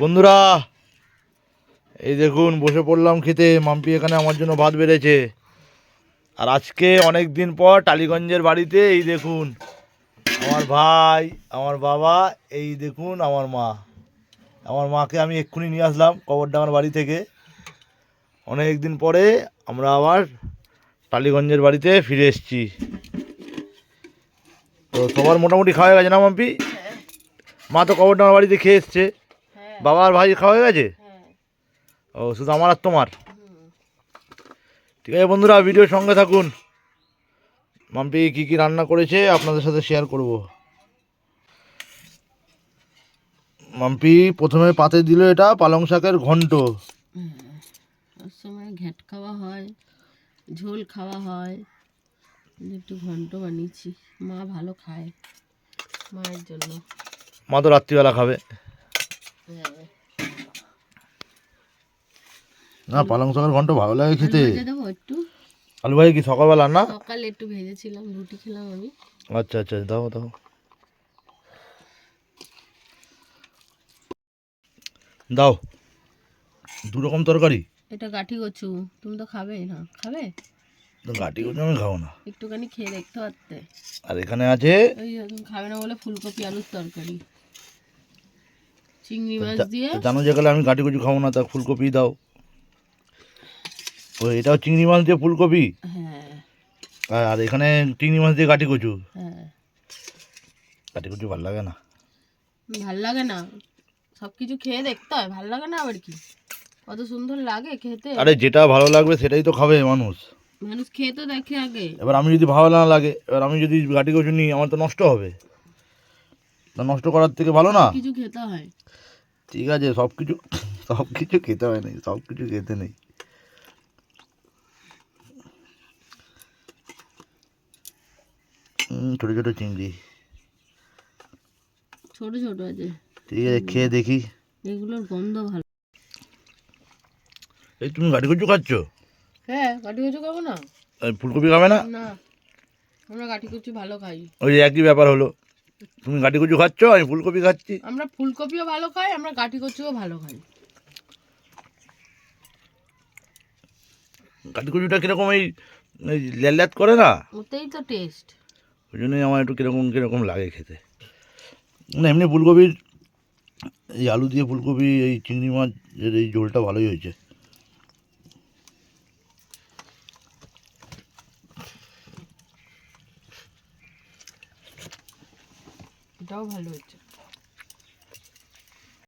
বন্ধুরা এই দেখুন বসে পড়লাম খেতে। মাম্পি এখানে আমার জন্য ভাত বেড়েছে। আর আজকে অনেক দিন পর টালিগঞ্জের বাড়িতে এই দেখুন আমার ভাই, আমার বাবা, এই দেখুন আমার মা। আমার মাকে আমি এক্ষুনি নিয়ে আসলাম কবরডাঙ্গার বাড়ি থেকে। অনেক দিন পরে আমরা আবার টালিগঞ্জের বাড়িতে ফিরে এসেছি। তো সবার মোটামুটি খাওয়া হয়ে গেছে না মাম্পি? মা তো কবরডাঙ্গার বাড়িতে খেয়ে এসছে। বাবা আর ভাই খাওয়া হয়ে গেছে? ও শুধু আমার আর তোমার? ঠিক আছে বন্ধুরা, ভিডিওর সঙ্গে থাকুন। মাম্পি কী কী রান্না করেছে আপনাদের সাথে শেয়ার করব। মাম্পি প্রথমে পাতে দিল এটা পালং শাকের ঘন্ট। ওর সময় ঘ্যাট খাওয়া হয়, ঝোল খাওয়া হয়, একটু ঘন্ট বানিয়েছি। মা ভালো খায়, মায়ের জন্য। মা তো রাত্রিবেলা খাবে না? পালং শাকের ঘন্ট ভালো লাগে খেতে। দেবো একটু আলু ভাই কি সকালবেলা না? সকালে একটু ভেজেছিলাম, রুটি খেলাম আমি। আচ্ছা আচ্ছা, দাও দাও দাও। দু রকম তরকারি। এটা গাঠি কচু, তুমি তো খাবে না? খাবে? তো গাটি কচু আমি খাবো না। একটুখানি খেয়ে দেখতে পারতে। আর এখানে আছে ওই তুমি খাবে না বলে ফুলকপি আলুর তরকারি, চিংড়ি মাছ দিয়ে। জানো যে গেলে আমি গাটি কচু খাবো না, তা ফুলকপি দাও। ও এটাও চিংড়ি মাছ দিয়ে ফুলকপি। হ্যাঁ আর এখানে চিংড়ি মাছ দিয়ে গাটি কচু। হ্যাঁ, গাটি কচু ভালো লাগে না। ভাল লাগে না? সব কিছু খেয়ে দেখতে হয়, ভাল লাগে না আবার কি? কত সুন্দর লাগে খেতে। আরে যেটা ভালো লাগবে সেটাই তো খাবে মানুষ। মানুষ খেয়ে তো দেখে আগে। এবার আমি যদি ভালো না লাগে, এবার আমি যদি গাটি কচু নিই, আমার তো নষ্ট হবে। তা নষ্ট করার থেকে ভালো না কিছু খেতে হয়। ঠিক আছে, সব কিছু সব কিছু খেতে হয় নাই, সব কিছু খেতে নেই। ছোটো ছোটো চিংড়ি, ছোট ছোট আছে। ঠিক আছে খেয়ে দেখি। এগুলোর গন্ধ ভালো। এই তুমি গাটি কচু খাচ্ছ? হ্যাঁ, গাঠি কচু খাবো না? ফুলকপি খাবে না? না, আমরা গাঠি কচু ভালো খাই। ওই একই ব্যাপার হলো, তুমি গাটি কচু খাচ্ছ, আমি ফুলকপি খাচ্ছি। আমরা ফুলকপিও ভালো খাই, আমরা গাঠি কচুও ভালো খাই। গাটি কচুটা কীরকম এই ল্যাট করে না, ওতেই তো টেস্ট। ওই জন্যই আমার একটু কীরকম কীরকম লাগে খেতে। না এমনি ফুলকপির এই আলু দিয়ে ফুলকপি এই চিংড়ি মাছের এই ঝোলটা ভালোই হয়েছে।